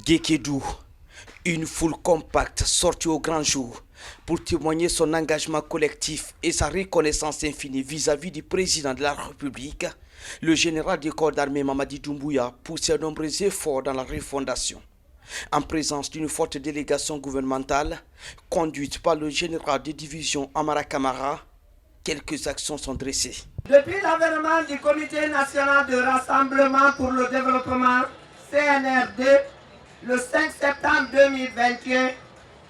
Gékédou, une foule compacte sortie au grand jour pour témoigner son engagement collectif et sa reconnaissance infinie vis-à-vis du président de la République, le général du corps d'armée Mamadi Doumbouya pousse ses nombreux efforts dans la refondation. En présence d'une forte délégation gouvernementale, conduite par le général de division Amara Kamara, quelques actions sont dressées. Depuis l'avènement du Comité national de rassemblement pour le développement, CNRD, le 5 septembre 2021,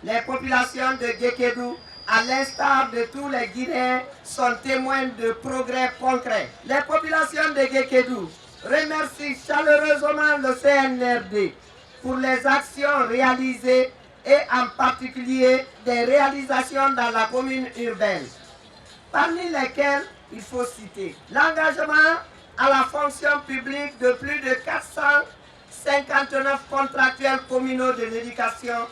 les populations de Gékédou, à l'instar de tous les Guinéens, sont témoins de progrès concrets. Les populations de Gékédou remercient chaleureusement le CNRD pour les actions réalisées et en particulier des réalisations dans la commune urbaine, parmi lesquelles il faut citer l'engagement à la fonction publique de plus de 459 contractuels communaux de l'éducation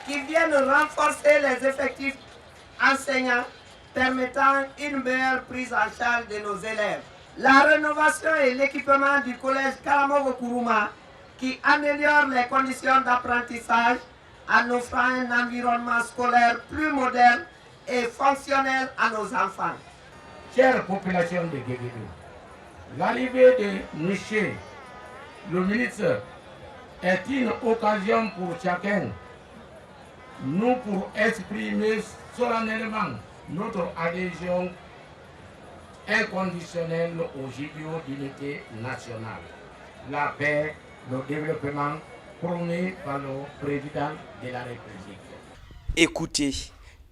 qui viennent renforcer les effectifs enseignants permettant une meilleure prise en charge de nos élèves. La rénovation et l'équipement du collège Karamogo Kourouma qui améliore les conditions d'apprentissage en offrant un environnement scolaire plus moderne et fonctionnel à nos enfants. Chère population de Gékédou, l'arrivée de monsieur le ministre est une occasion pour chacun, nous, pour exprimer solennellement notre adhésion inconditionnelle aux idéaux d'unité nationale, la paix, le développement prôné par le président de la République. Écoutez,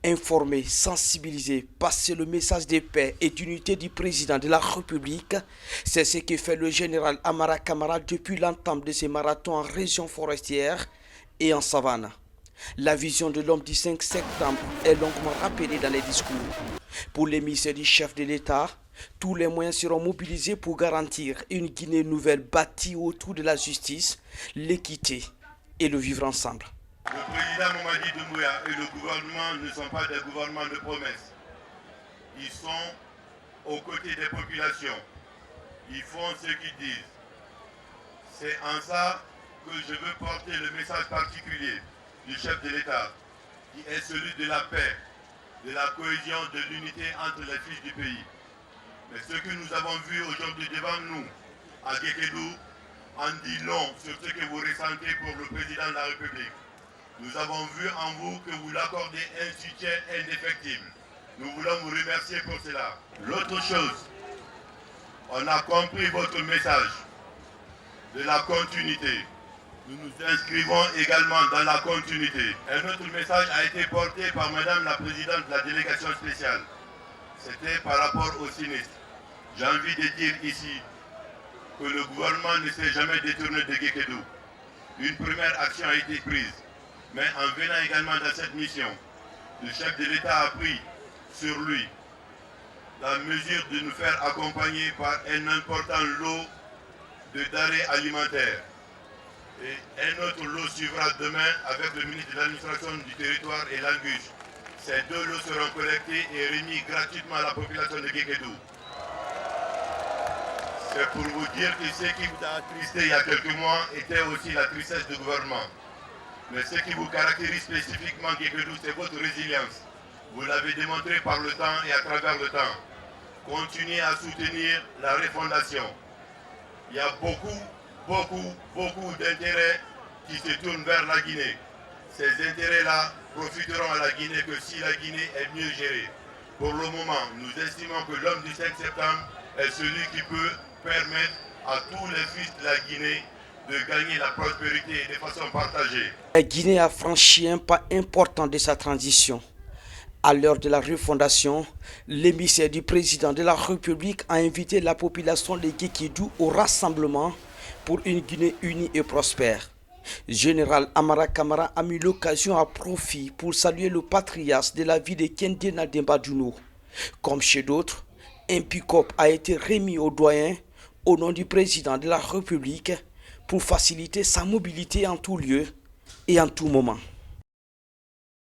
informer, sensibiliser, passer le message de paix et d'unité du président de la République, c'est ce que fait le général Amara Kamara depuis l'entame de ses marathons en région forestière et en savane. La vision de l'homme du 5 septembre est longuement rappelée dans les discours. Pour l'émissaire du chef de l'État, tous les moyens seront mobilisés pour garantir une Guinée nouvelle bâtie autour de la justice, l'équité et le vivre ensemble. Le président Mamadi Doumbouya et le gouvernement ne sont pas des gouvernements de promesses. Ils sont aux côtés des populations. Ils font ce qu'ils disent. C'est en ça que je veux porter le message particulier du chef de l'État, qui est celui de la paix, de la cohésion, de l'unité entre les fils du pays. Mais ce que nous avons vu aujourd'hui devant nous, à Gékédou, en dit long sur ce que vous ressentez pour le président de la République. Nous avons vu en vous que vous l'accordez un soutien indéfectible. Nous voulons vous remercier pour cela. L'autre chose, on a compris votre message de la continuité. Nous nous inscrivons également dans la continuité. Un autre message a été porté par Madame la Présidente de la délégation spéciale. C'était par rapport au sinistre. J'ai envie de dire ici que le gouvernement ne s'est jamais détourné de Gékédou. Une première action a été prise. Mais en venant également dans cette mission, le chef de l'État a pris sur lui la mesure de nous faire accompagner par un important lot de denrées alimentaires. Et un autre lot suivra demain avec le ministre de l'administration du territoire et l'Angus. Ces deux lots seront collectés et remis gratuitement à la population de Gékédou. C'est pour vous dire que ce qui vous a attristé il y a quelques mois était aussi la tristesse du gouvernement. Mais ce qui vous caractérise spécifiquement Gékédou, c'est votre résilience. Vous l'avez démontré par le temps et à travers le temps. Continuez à soutenir la refondation. Il y a beaucoup d'intérêts qui se tournent vers la Guinée. Ces intérêts-là profiteront à la Guinée que si la Guinée est mieux gérée. Pour le moment, nous estimons que l'homme du 5 septembre est celui qui peut permettre à tous les fils de la Guinée de gagner la prospérité de façon partagée. La Guinée a franchi un pas important de sa transition. À l'heure de la refondation, l'émissaire du président de la République a invité la population de Gékédou au rassemblement pour une Guinée unie et prospère. Général Amara Kamara a mis l'occasion à profit pour saluer le patriarche de la vie de Kendena Demba Djounou. Comme chez d'autres, un pick-up a été remis au doyen au nom du président de la République pour faciliter sa mobilité en tout lieu et en tout moment.